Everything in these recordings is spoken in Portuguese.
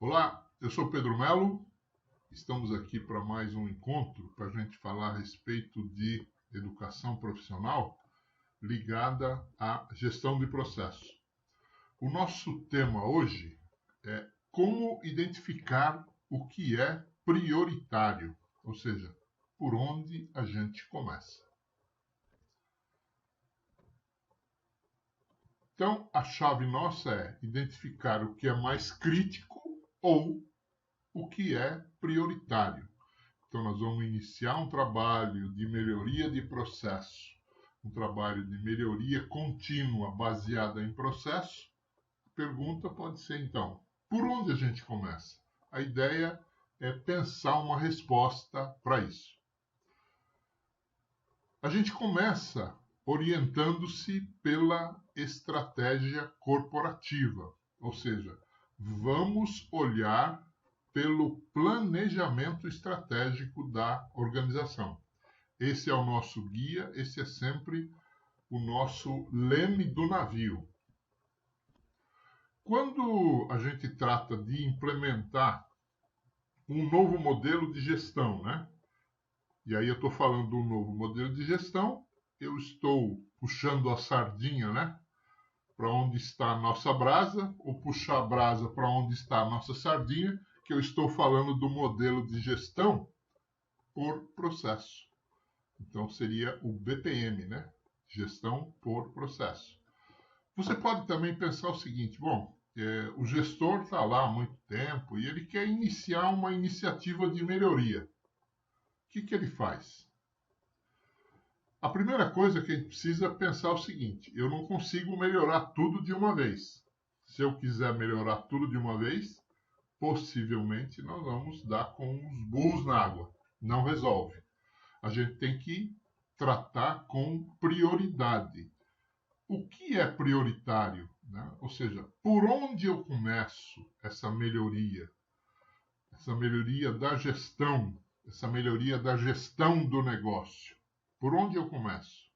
Olá, eu sou Pedro Melo. Estamos aqui para mais um encontro para a gente falar a respeito de educação profissional ligada à gestão de processos. O nosso tema hoje é como identificar o que é prioritário, ou seja, por onde a gente começa. Então, a chave nossa é identificar o que é mais crítico ou o que é prioritário. Então, nós vamos iniciar um trabalho de melhoria de processo, um trabalho de melhoria contínua baseada em processo. A pergunta pode ser, então, por onde a gente começa? A ideia é pensar uma resposta para isso. A gente começa orientando-se pela estratégia corporativa, ou seja, vamos olhar pelo planejamento estratégico da organização. Esse é o nosso guia, esse é sempre o nosso leme do navio. Quando a gente trata de implementar um novo modelo de gestão, né? E aí eu estou falando do novo modelo de gestão, eu estou puxando a sardinha, né? Para onde está a nossa brasa, ou puxar a brasa para onde está a nossa sardinha, que eu estou falando do modelo de gestão por processo. Então seria o BPM, né? Gestão por processo. Você pode também pensar o seguinte: bom, o gestor está lá há muito tempo e ele quer iniciar uma iniciativa de melhoria. O que ele faz? A primeira coisa que a gente precisa pensar é o seguinte: eu não consigo melhorar tudo de uma vez. Se eu quiser melhorar tudo de uma vez, possivelmente nós vamos dar com os burros na água. Não resolve. A gente tem que tratar com prioridade. O que é prioritário? Né? Ou seja, por onde eu começo essa melhoria? Essa melhoria da gestão, essa melhoria da gestão do negócio. Por onde eu começo?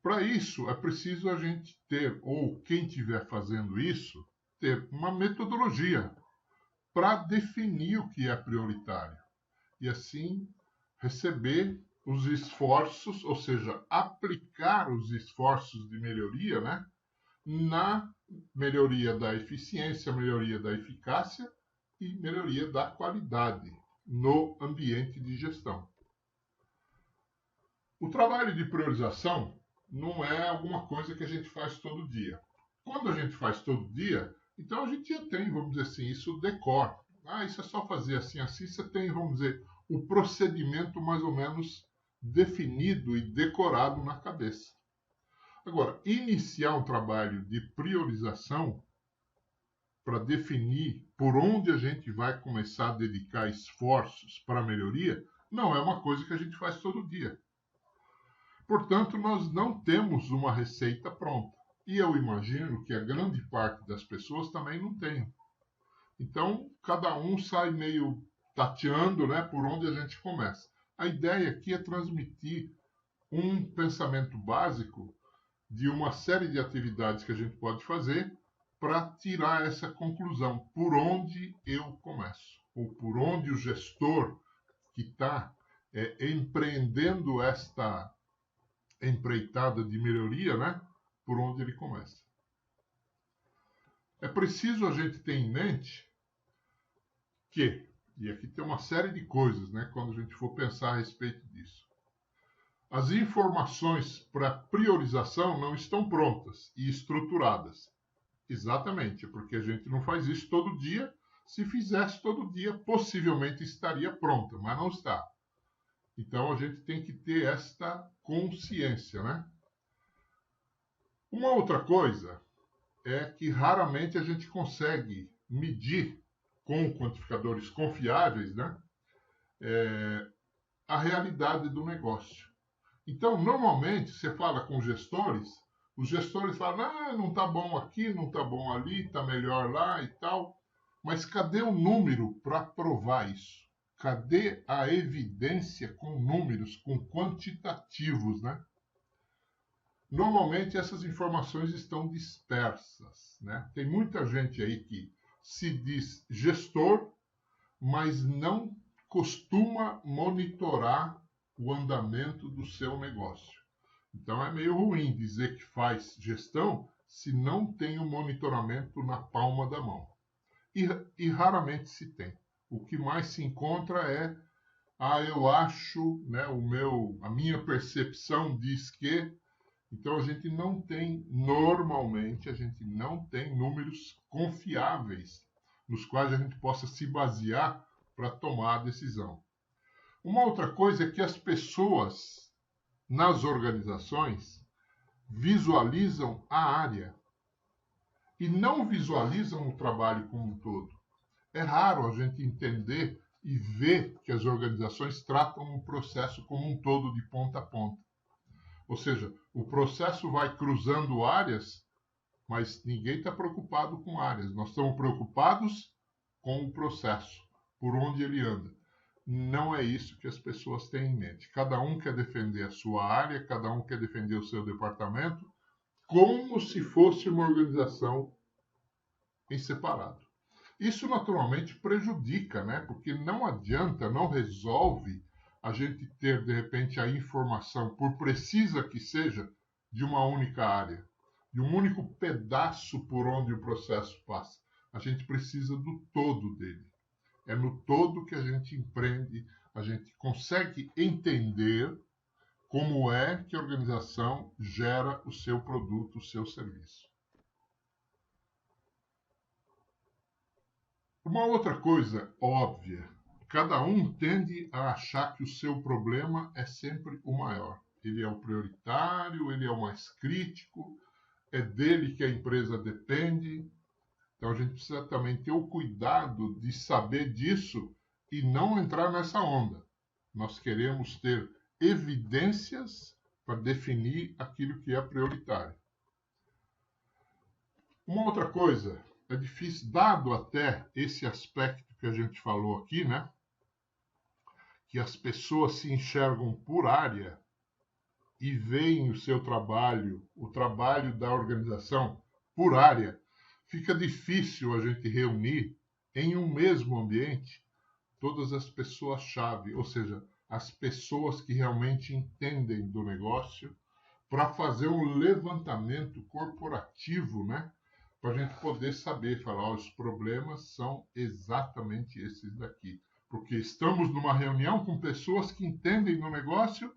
Para isso, é preciso a gente ter, ou quem estiver fazendo isso, ter uma metodologia para definir o que é prioritário. E assim receber os esforços, ou seja, aplicar os esforços de melhoria, né, na melhoria da eficiência, melhoria da eficácia e melhoria da qualidade no ambiente de gestão. O trabalho de priorização não é alguma coisa que a gente faz todo dia. Quando a gente faz todo dia, então a gente já tem, vamos dizer assim, isso decor. Isso é só fazer assim, assim, você tem, vamos dizer, o procedimento mais ou menos definido e decorado na cabeça. Agora, iniciar um trabalho de priorização para definir por onde a gente vai começar a dedicar esforços para a melhoria não é uma coisa que a gente faz todo dia. Portanto, nós não temos uma receita pronta. E eu imagino que a grande parte das pessoas também não tem. Então, cada um sai meio tateando, né, por onde a gente começa. A ideia aqui é transmitir um pensamento básico de uma série de atividades que a gente pode fazer para tirar essa conclusão. Por onde eu começo? Ou por onde o gestor que está empreendendo esta empreitada de melhoria, né, por onde ele começa. É preciso a gente ter em mente que, e aqui tem uma série de coisas, né, quando a gente for pensar a respeito disso. As informações para priorização não estão prontas e estruturadas. Exatamente, porque a gente não faz isso todo dia. Se fizesse todo dia, possivelmente estaria pronta, mas não está. Então a gente tem que ter esta consciência, né? Uma outra coisa é que raramente a gente consegue medir com quantificadores confiáveis, né, a realidade do negócio. Então, normalmente, você fala com gestores, os gestores falam, não está bom aqui, não está bom ali, está melhor lá e tal. Mas cadê o número para provar isso? Cadê a evidência com números, com quantitativos, né? Normalmente essas informações estão dispersas, né? Tem muita gente aí que se diz gestor, mas não costuma monitorar o andamento do seu negócio. Então é meio ruim dizer que faz gestão se não tem o monitoramento na palma da mão. E raramente se tem. O que mais se encontra é, eu acho, né, a minha percepção diz que. Então normalmente a gente não tem números confiáveis nos quais a gente possa se basear para tomar a decisão. Uma outra coisa é que as pessoas nas organizações visualizam a área e não visualizam o trabalho como um todo. É raro a gente entender e ver que as organizações tratam o processo como um todo, de ponta a ponta. Ou seja, o processo vai cruzando áreas, mas ninguém está preocupado com áreas. Nós estamos preocupados com o processo, por onde ele anda. Não é isso que as pessoas têm em mente. Cada um quer defender a sua área, cada um quer defender o seu departamento, como se fosse uma organização em separado. Isso naturalmente prejudica, né? Porque não adianta, não resolve a gente ter, de repente, a informação, por precisa que seja, de uma única área, de um único pedaço por onde o processo passa. A gente precisa do todo dele. É no todo que a gente empreende, a gente consegue entender como é que a organização gera o seu produto, o seu serviço. Uma outra coisa óbvia, cada um tende a achar que o seu problema é sempre o maior. Ele é o prioritário, ele é o mais crítico, é dele que a empresa depende. Então a gente precisa também ter o cuidado de saber disso e não entrar nessa onda. Nós queremos ter evidências para definir aquilo que é prioritário. Uma outra coisa, é difícil, dado até esse aspecto que a gente falou aqui, né? Que as pessoas se enxergam por área e veem o seu trabalho, o trabalho da organização por área, fica difícil a gente reunir em um mesmo ambiente todas as pessoas-chave, ou seja, as pessoas que realmente entendem do negócio, para fazer um levantamento corporativo, né? Para a gente poder saber, falar, os problemas são exatamente esses daqui. Porque estamos numa reunião com pessoas que entendem do negócio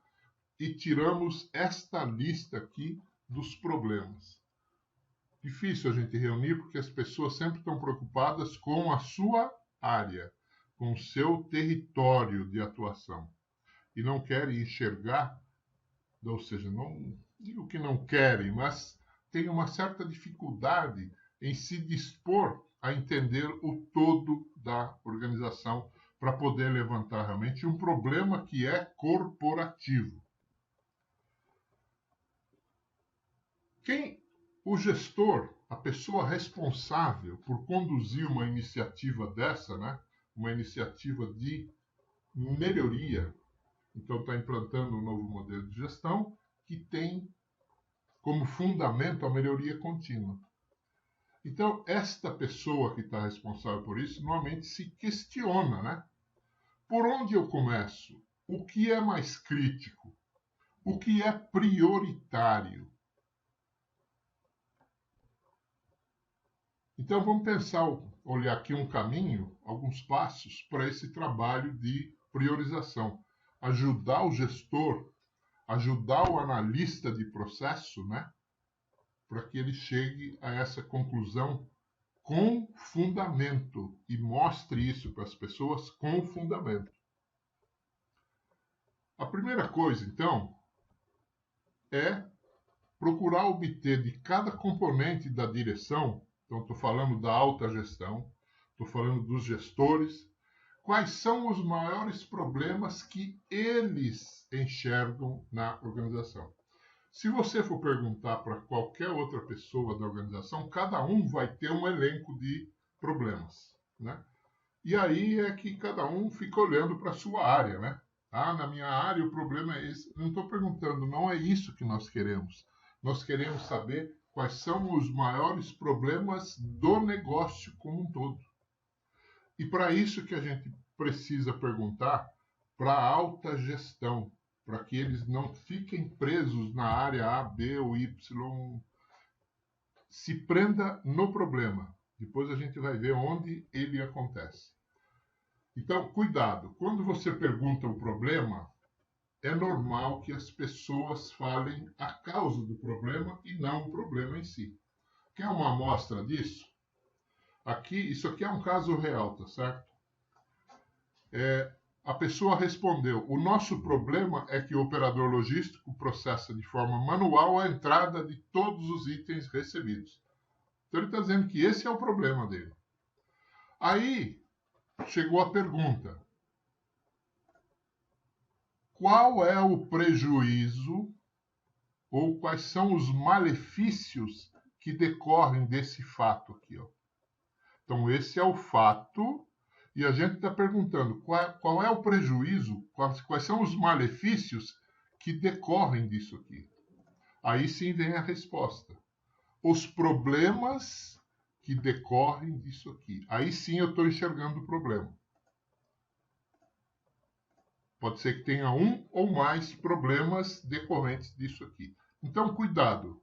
e tiramos esta lista aqui dos problemas. Difícil a gente reunir porque as pessoas sempre estão preocupadas com a sua área, com o seu território de atuação. E não querem enxergar, ou seja, não digo que não querem, mas tem uma certa dificuldade em se dispor a entender o todo da organização para poder levantar realmente um problema que é corporativo. O gestor, a pessoa responsável por conduzir uma iniciativa dessa, né? Uma iniciativa de melhoria, então está implantando um novo modelo de gestão que tem como fundamento a melhoria contínua. Então, esta pessoa que está responsável por isso, normalmente se questiona, né? Por onde eu começo? O que é mais crítico? O que é prioritário? Então, vamos pensar, olhar aqui um caminho, alguns passos para esse trabalho de priorização. Ajudar o gestor, ajudar o analista de processo, né? Para que ele chegue a essa conclusão com fundamento e mostre isso para as pessoas com fundamento. A primeira coisa, então, é procurar obter de cada componente da direção, então estou falando da alta gestão, estou falando dos gestores, quais são os maiores problemas que eles enxergam na organização. Se você for perguntar para qualquer outra pessoa da organização, cada um vai ter um elenco de problemas, né? E aí é que cada um fica olhando para a sua área, né? Na minha área o problema é esse. Não estou perguntando, não é isso que nós queremos. Nós queremos saber quais são os maiores problemas do negócio como um todo. E para isso que a gente precisa perguntar para a alta gestão, para que eles não fiquem presos na área A, B ou Y. Se prenda no problema. Depois a gente vai ver onde ele acontece. Então, cuidado. Quando você pergunta o problema, é normal que as pessoas falem a causa do problema e não o problema em si. Quer uma amostra disso? Isso aqui é um caso real, tá certo? A pessoa respondeu: o nosso problema é que o operador logístico processa de forma manual a entrada de todos os itens recebidos. Então ele está dizendo que esse é o problema dele. Aí chegou a pergunta: qual é o prejuízo ou quais são os malefícios que decorrem desse fato aqui, ó? Então esse é o fato. E a gente está perguntando qual é o prejuízo, quais são os malefícios que decorrem disso aqui. Aí sim vem a resposta. Os problemas que decorrem disso aqui. Aí sim eu estou enxergando o problema. Pode ser que tenha um ou mais problemas decorrentes disso aqui. Então, cuidado.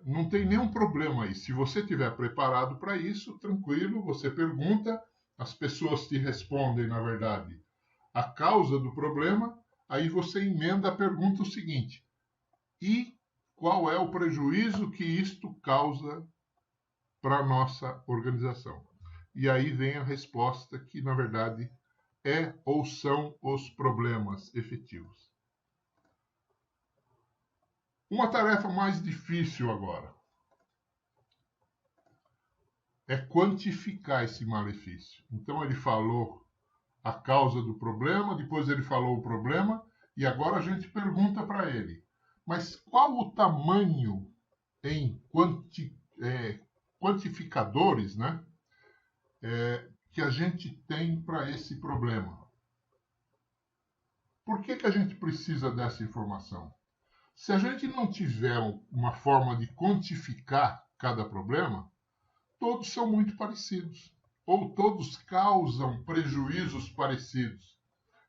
Não tem nenhum problema aí. Se você estiver preparado para isso, tranquilo, você pergunta. As pessoas te respondem, na verdade, a causa do problema, aí você emenda a pergunta o seguinte: e qual é o prejuízo que isto causa para a nossa organização? E aí vem a resposta que, na verdade, é ou são os problemas efetivos. Uma tarefa mais difícil agora é quantificar esse malefício. Então ele falou a causa do problema, depois ele falou o problema, e agora a gente pergunta para ele: mas qual o tamanho em quantificadores, né, que a gente tem para esse problema? Por que a gente precisa dessa informação? Se a gente não tiver uma forma de quantificar cada problema, todos são muito parecidos, ou todos causam prejuízos parecidos.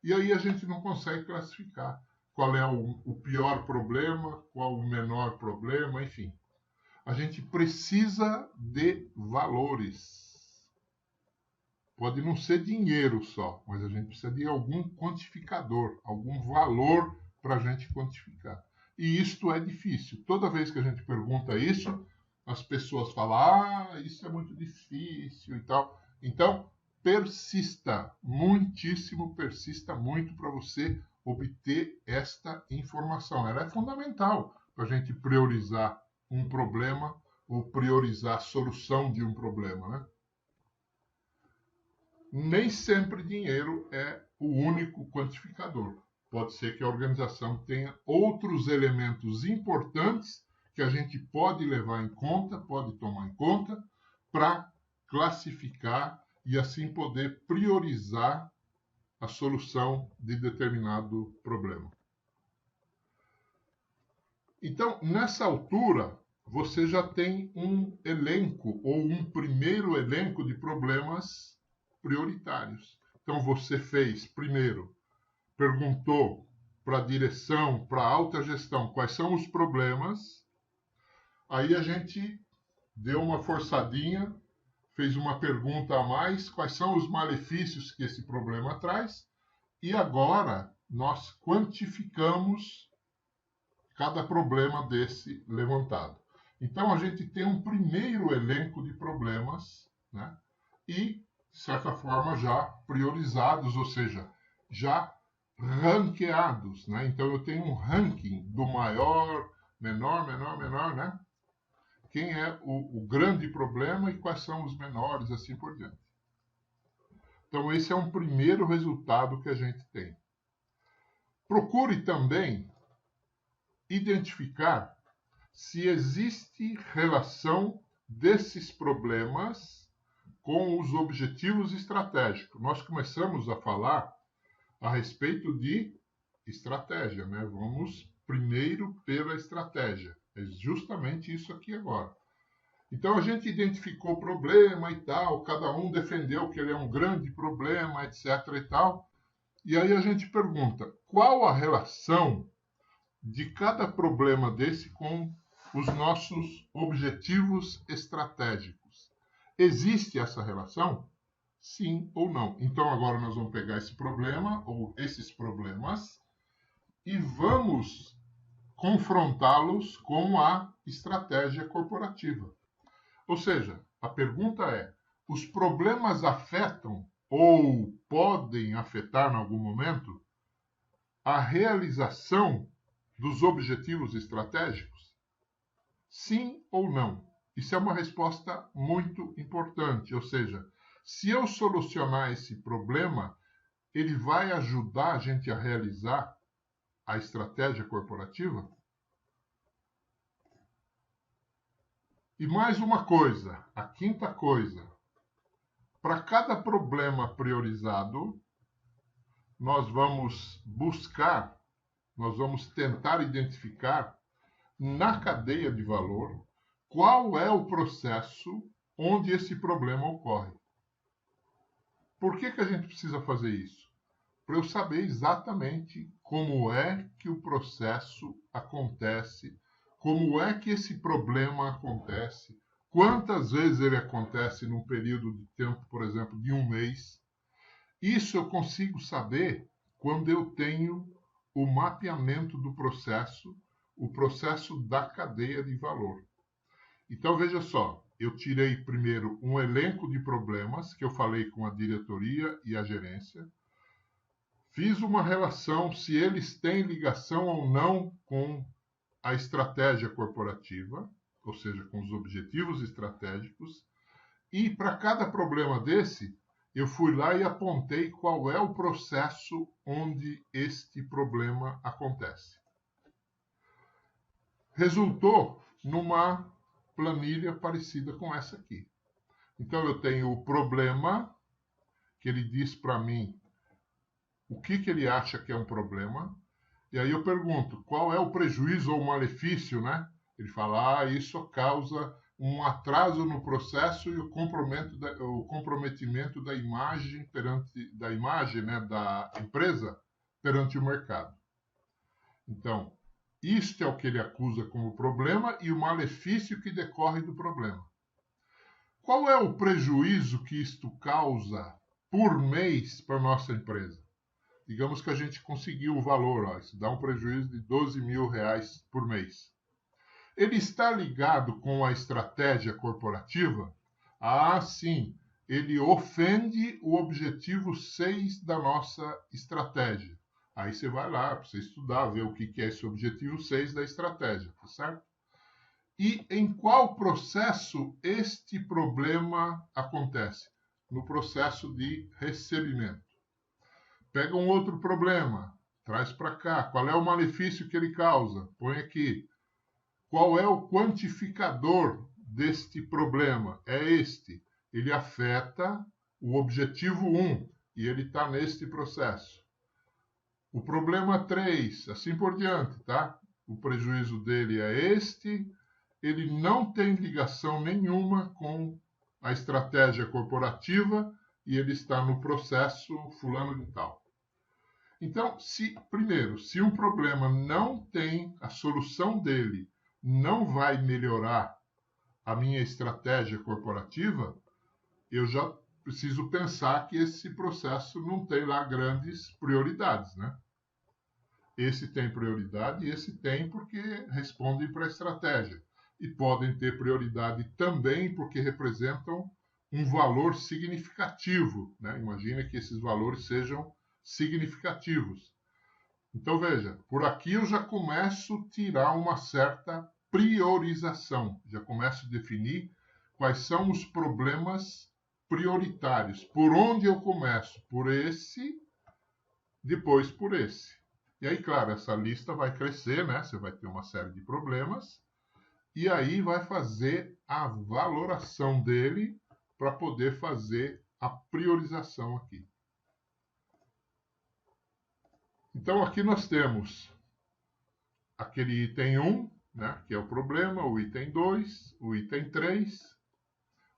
E aí a gente não consegue classificar qual é o pior problema, qual o menor problema, enfim. A gente precisa de valores. Pode não ser dinheiro só, mas a gente precisa de algum quantificador, algum valor para a gente quantificar. E isto é difícil. Toda vez que a gente pergunta isso, as pessoas falam: isso é muito difícil e tal. Então, persista muito para você obter esta informação. Ela é fundamental para a gente priorizar um problema ou priorizar a solução de um problema, né? Nem sempre dinheiro é o único quantificador. Pode ser que a organização tenha outros elementos importantes que a gente pode levar em conta, pode tomar em conta, para classificar e assim poder priorizar a solução de determinado problema. Então, nessa altura, você já tem um elenco ou um primeiro elenco de problemas prioritários. Então, você fez, primeiro, perguntou para a direção, para a alta gestão, quais são os problemas. Aí a gente deu uma forçadinha, fez uma pergunta a mais, quais são os malefícios que esse problema traz, e agora nós quantificamos cada problema desse levantado. Então a gente tem um primeiro elenco de problemas, né? E, de certa forma, já priorizados, ou seja, já ranqueados, né? Então eu tenho um ranking do maior, menor, né? Quem é o grande problema e quais são os menores, assim por diante. Então, esse é um primeiro resultado que a gente tem. Procure também identificar se existe relação desses problemas com os objetivos estratégicos. Nós começamos a falar a respeito de estratégia, né? Vamos primeiro pela estratégia. É justamente isso aqui agora. Então a gente identificou o problema e tal, cada um defendeu que ele é um grande problema, etc. e tal. E aí a gente pergunta, qual a relação de cada problema desse com os nossos objetivos estratégicos? Existe essa relação? Sim ou não? Então agora nós vamos pegar esse problema ou esses problemas e vamos confrontá-los com a estratégia corporativa. Ou seja, a pergunta é: os problemas afetam ou podem afetar em algum momento a realização dos objetivos estratégicos? Sim ou não? Isso é uma resposta muito importante. Ou seja, se eu solucionar esse problema, ele vai ajudar a gente a realizar a estratégia corporativa? E mais uma coisa, a quinta coisa. Para cada problema priorizado, nós vamos tentar identificar na cadeia de valor qual é o processo onde esse problema ocorre. Por que a gente precisa fazer isso? Para eu saber exatamente como é que o processo acontece, como é que esse problema acontece, quantas vezes ele acontece num período de tempo, por exemplo, de um mês. Isso eu consigo saber quando eu tenho o mapeamento do processo, o processo da cadeia de valor. Então, veja só, eu tirei primeiro um elenco de problemas que eu falei com a diretoria e a gerência, fiz uma relação se eles têm ligação ou não com a estratégia corporativa, ou seja, com os objetivos estratégicos, e para cada problema desse, eu fui lá e apontei qual é o processo onde este problema acontece. Resultou numa planilha parecida com essa aqui. Então eu tenho o problema, que ele diz para mim o que ele acha que é um problema, e aí eu pergunto, qual é o prejuízo ou malefício, né? Ele fala, isso causa um atraso no processo e o comprometimento da imagem né, da empresa perante o mercado. Então, isto é o que ele acusa como problema e o malefício que decorre do problema. Qual é o prejuízo que isto causa por mês para a nossa empresa? Digamos que a gente conseguiu o valor, isso dá um prejuízo de R$12.000 por mês. Ele está ligado com a estratégia corporativa? Ah, sim, ele ofende o objetivo 6 da nossa estratégia. Aí você vai lá para você estudar, ver o que é esse objetivo 6 da estratégia, tá certo? E em qual processo este problema acontece? No processo de recebimento. Pega um outro problema, traz para cá. Qual é o malefício que ele causa? Põe aqui. Qual é o quantificador deste problema? É este. Ele afeta o objetivo 1 e ele está neste processo. O problema 3, assim por diante, tá? O prejuízo dele é este. Ele não tem ligação nenhuma com a estratégia corporativa e ele está no processo fulano de tal. Então, primeiro, se um problema não tem a solução dele, não vai melhorar a minha estratégia corporativa, eu já preciso pensar que esse processo não tem lá grandes prioridades, né? Esse tem prioridade e esse tem porque respondem para a estratégia. E podem ter prioridade também porque representam um valor significativo, né? Imagina que esses valores sejam significativos. Então, veja, por aqui eu já começo a tirar uma certa priorização, já começo a definir quais são os problemas prioritários. Por onde eu começo? Por esse, depois por esse. E aí, claro, essa lista vai crescer, né? Você vai ter uma série de problemas, e aí vai fazer a valoração dele para poder fazer a priorização aqui. Então, aqui nós temos aquele item 1, né, que é o problema, o item 2, o item 3,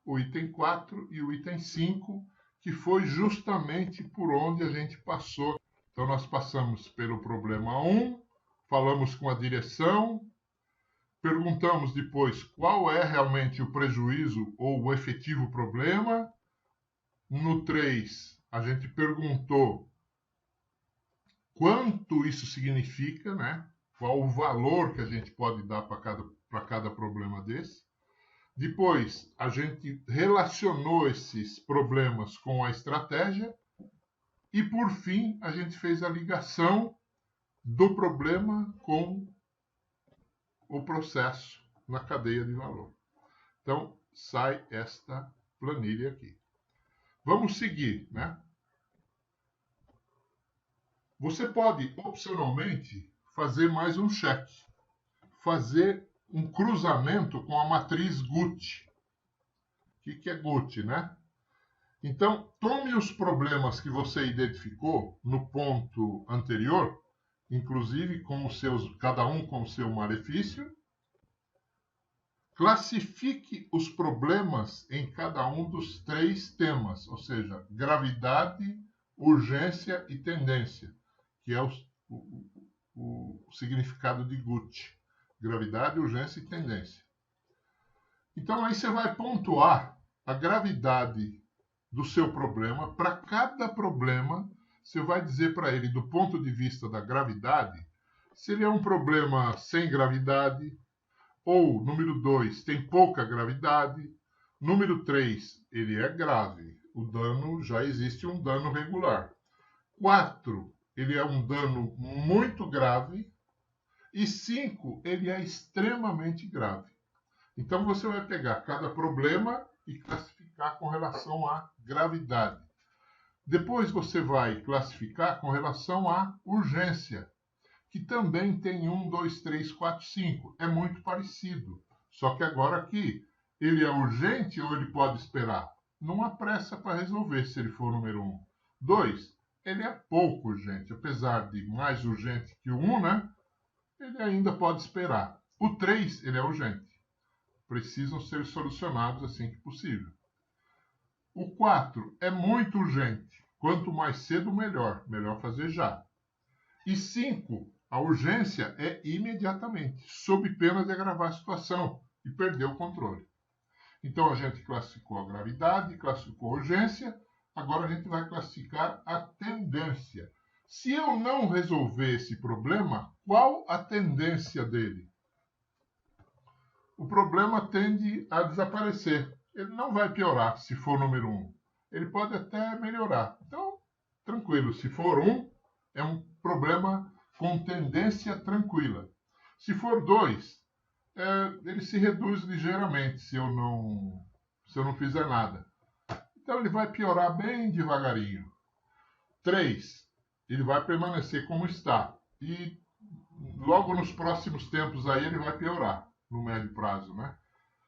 o item 4 e o item 5, que foi justamente por onde a gente passou. Então, nós passamos pelo problema 1, falamos com a direção, perguntamos depois qual é realmente o prejuízo ou o efetivo problema. No 3, a gente perguntou quanto isso significa, né? Qual o valor que a gente pode dar para cada problema desse. Depois, a gente relacionou esses problemas com a estratégia. E, por fim, a gente fez a ligação do problema com o processo na cadeia de valor. Então, sai esta planilha aqui. Vamos seguir, né? Você pode, opcionalmente, fazer mais um cheque. Fazer um cruzamento com a matriz Guth. O que é Guth, né? Então, tome os problemas que você identificou no ponto anterior, inclusive com os seus, cada um com o seu malefício. Classifique os problemas em cada um dos 3 temas, ou seja, gravidade, urgência e tendência, que é o significado de Guth. Gravidade, urgência e tendência. Então, aí você vai pontuar a gravidade do seu problema. Para cada problema, você vai dizer para ele, do ponto de vista da gravidade, se ele é um problema sem gravidade, ou, número 2, tem pouca gravidade. Número 3, ele é grave. O dano, já existe um dano regular. 4, ele é um dano muito grave. E 5, ele é extremamente grave. Então, você vai pegar cada problema e classificar com relação à gravidade. Depois, você vai classificar com relação à urgência, que também tem 1, 2, 3, 4, 5. É muito parecido. Só que agora aqui, ele é urgente ou ele pode esperar? Não há pressa para resolver se ele for o número 1. 2, ele é pouco urgente. Apesar de mais urgente que o 1, né? Ele ainda pode esperar. O 3, ele é urgente. Precisam ser solucionados assim que possível. O 4 é muito urgente. Quanto mais cedo, melhor. Melhor fazer já. E 5, a urgência é imediatamente, sob pena de agravar a situação e perder o controle. Então, a gente classificou a gravidade, classificou a urgência, agora a gente vai classificar a tendência. Se eu não resolver esse problema, qual a tendência dele? O problema tende a desaparecer. Ele não vai piorar se for o número 1. Ele pode até melhorar. Então, tranquilo, se for 1, é um problema com tendência tranquila. Se for 2, ele se reduz ligeiramente se eu não fizer nada. Então ele vai piorar bem devagarinho. 3, ele vai permanecer como está. E logo nos próximos tempos aí ele vai piorar, no médio prazo, né?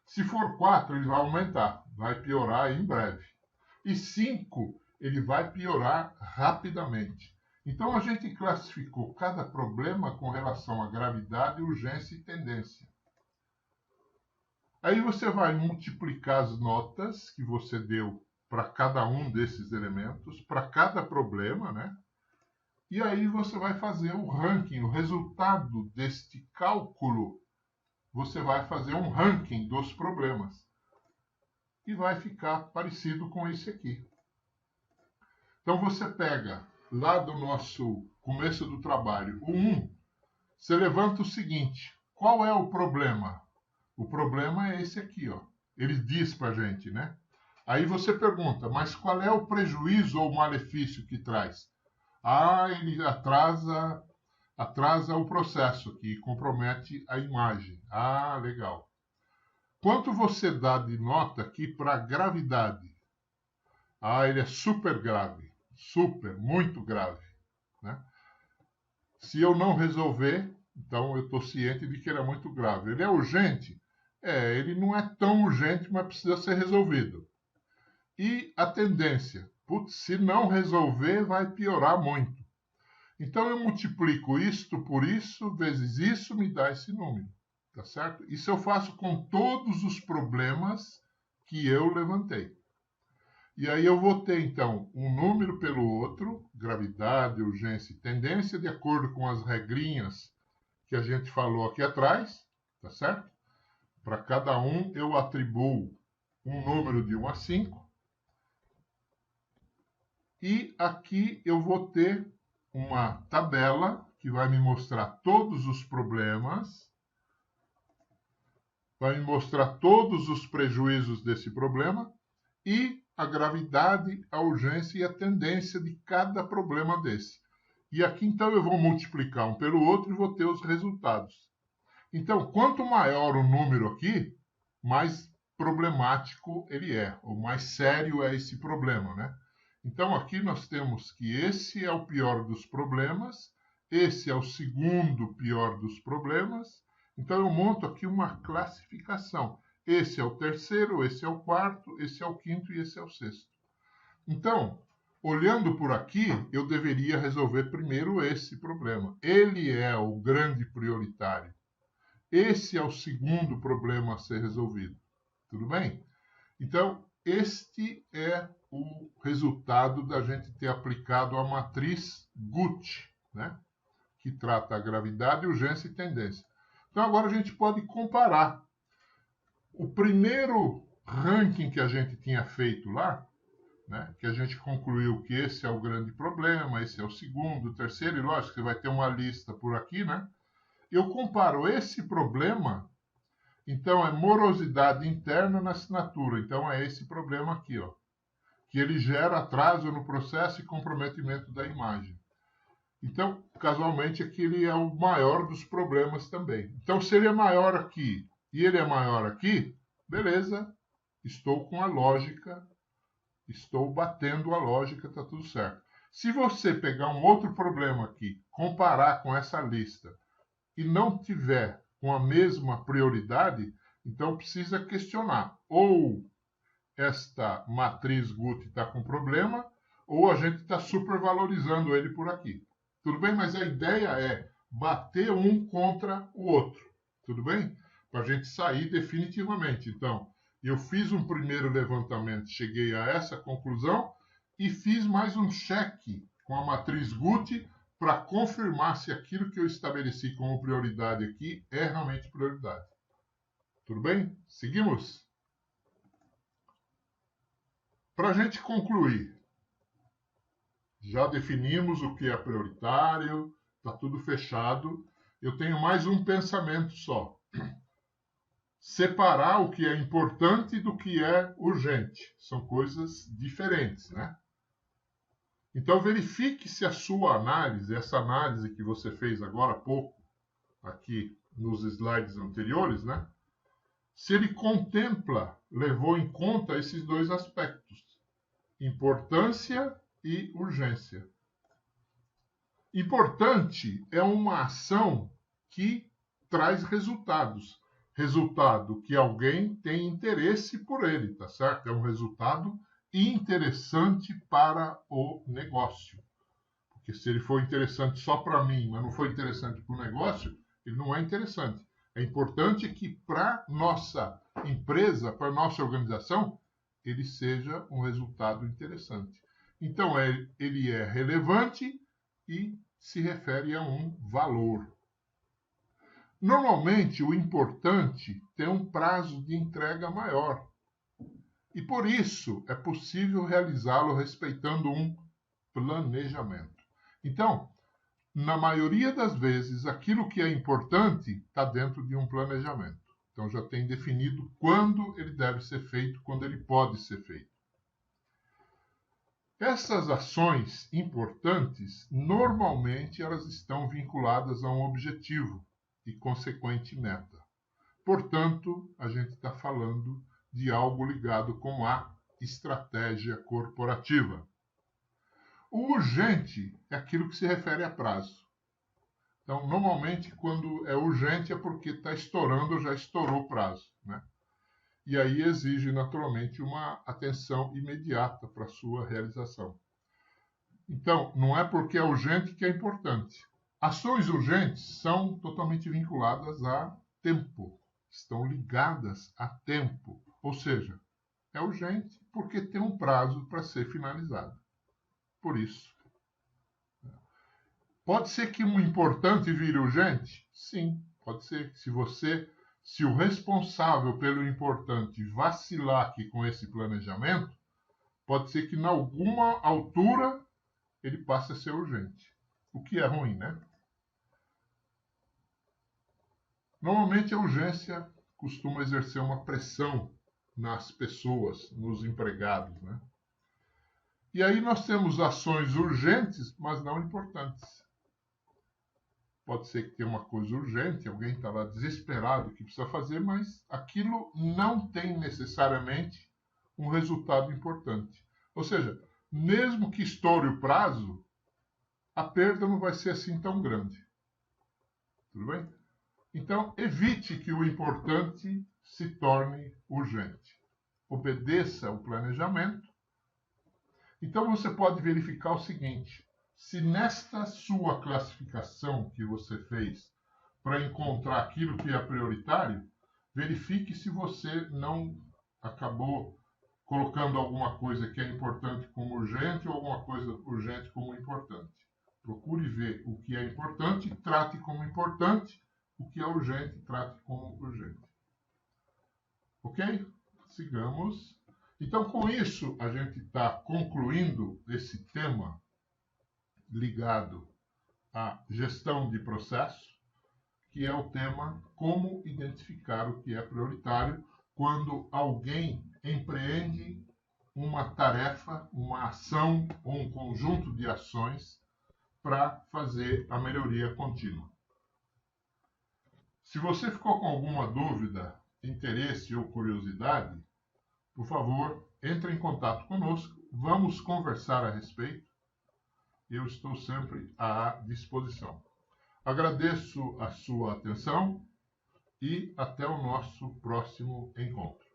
Se for 4, ele vai aumentar, vai piorar em breve. E 5, ele vai piorar rapidamente. Então, a gente classificou cada problema com relação à gravidade, urgência e tendência. Aí você vai multiplicar as notas que você deu para cada um desses elementos, para cada problema, né? E aí você vai fazer o ranking, o resultado deste cálculo. Você vai fazer um ranking dos problemas. E vai ficar parecido com esse aqui. Então, você pega lá do nosso começo do trabalho, o 1, você levanta o seguinte: qual é o problema? O problema é esse aqui, ó. Ele diz para a gente, né? Aí você pergunta, mas qual é o prejuízo ou malefício que traz? Ah, ele atrasa o processo, que compromete a imagem. Ah, legal. Quanto você dá de nota aqui para gravidade? Ah, ele é super grave. Super, muito grave, né? Se eu não resolver, então eu estou ciente de que ele é muito grave. Ele é urgente? Ele não é tão urgente, mas precisa ser resolvido. E a tendência? Putz, se não resolver, vai piorar muito. Então eu multiplico isto por isso, vezes isso, me dá esse número. tá certo? Isso eu faço com todos os problemas que eu levantei. E aí eu vou ter, então, um número pelo outro, gravidade, urgência e tendência, de acordo com as regrinhas que a gente falou aqui atrás, tá certo? Para cada um, eu atribuo um número de 1 a 5. E aqui eu vou ter uma tabela que vai me mostrar todos os problemas, vai me mostrar todos os prejuízos desse problema e a gravidade, a urgência e a tendência de cada problema desse. E aqui, então, eu vou multiplicar um pelo outro e vou ter os resultados. Então, quanto maior o número aqui, mais problemático ele é, ou mais sério é esse problema, né? Então, aqui nós temos que esse é o pior dos problemas, esse é o segundo pior dos problemas. Então, eu monto aqui uma classificação. Esse é o terceiro, esse é o quarto, esse é o quinto e esse é o sexto. Então, olhando por aqui, eu deveria resolver primeiro esse problema. Ele é o grande prioritário. Esse é o segundo problema a ser resolvido. Tudo bem? Então, este é o resultado da gente ter aplicado a matriz Guth, né? Que trata a gravidade, urgência e tendência. Então, agora a gente pode comparar. O primeiro ranking que a gente tinha feito lá, né, que a gente concluiu que esse é o grande problema, esse é o segundo, o terceiro, e lógico, você vai ter uma lista por aqui, né? Eu comparo esse problema, então é morosidade interna na assinatura, então é esse problema aqui, ó, que ele gera atraso no processo e comprometimento da imagem. Então, casualmente, aqui ele é o maior dos problemas também. Então, se ele é maior aqui e ele é maior aqui, beleza, estou com a lógica, estou batendo a lógica, está tudo certo. Se você pegar um outro problema aqui, comparar com essa lista e não tiver com a mesma prioridade, então precisa questionar. Ou esta matriz Guth está com problema, ou a gente está supervalorizando ele por aqui. Tudo bem? Mas a ideia é bater um contra o outro. Tudo bem? Para a gente sair definitivamente. Então, eu fiz um primeiro levantamento, cheguei a essa conclusão e fiz mais um cheque com a matriz Guth para confirmar se aquilo que eu estabeleci como prioridade aqui é realmente prioridade. Tudo bem? Seguimos? Para a gente concluir, já definimos o que é prioritário, está tudo fechado. Eu tenho mais um pensamento só. Separar o que é importante do que é urgente. São coisas diferentes, né? Então, verifique se a sua análise, essa análise que você fez agora há pouco, aqui nos slides anteriores, né? Se ele contempla, levou em conta esses dois aspectos, importância e urgência. Importante é uma ação que traz resultados. Resultado que alguém tem interesse por ele, tá certo? É um resultado interessante para o negócio. Porque se ele for interessante só para mim, mas não for interessante para o negócio, ele não é interessante. É importante que para nossa empresa, para nossa organização, ele seja um resultado interessante. Então, ele é relevante e se refere a um valor. Normalmente, o importante tem um prazo de entrega maior. E por isso, é possível realizá-lo respeitando um planejamento. Então, na maioria das vezes, aquilo que é importante está dentro de um planejamento. Então, já tem definido quando ele deve ser feito, quando ele pode ser feito. Essas ações importantes, normalmente, elas estão vinculadas a um objetivo e consequente meta. Portanto, a gente está falando de algo ligado com a estratégia corporativa. O urgente é aquilo que se refere a prazo. Então, normalmente, quando é urgente é porque está estourando ou já estourou o prazo, né? E aí exige, naturalmente, uma atenção imediata para a sua realização. Então, não é porque é urgente que é importante. Ações urgentes são totalmente vinculadas a tempo, estão ligadas a tempo, ou seja, é urgente porque tem um prazo para ser finalizado. Por isso. Pode ser que um importante vire urgente? Sim, pode ser. Se o responsável pelo importante vacilar aqui com esse planejamento, pode ser que, em alguma altura, ele passe a ser urgente. O que é ruim, né? Normalmente, a urgência costuma exercer uma pressão nas pessoas, nos empregados, né? E aí nós temos ações urgentes, mas não importantes. Pode ser que tenha uma coisa urgente, alguém está lá desesperado que precisa fazer, mas aquilo não tem necessariamente um resultado importante. Ou seja, mesmo que estoure o prazo, a perda não vai ser assim tão grande. Tudo bem? Então, evite que o importante se torne urgente. Obedeça o planejamento. Então, você pode verificar o seguinte: se nesta sua classificação que você fez para encontrar aquilo que é prioritário, verifique se você não acabou colocando alguma coisa que é importante como urgente ou alguma coisa urgente como importante. Procure ver o que é importante, trate como importante, o que é urgente, trate como urgente. Ok? Sigamos. Então, com isso, a gente está concluindo esse tema ligado à gestão de processo, que é o tema como identificar o que é prioritário quando alguém empreende uma tarefa, uma ação ou um conjunto de ações para fazer a melhoria contínua. Se você ficou com alguma dúvida, interesse ou curiosidade, por favor, entre em contato conosco, vamos conversar a respeito. Eu estou sempre à disposição. Agradeço a sua atenção e até o nosso próximo encontro.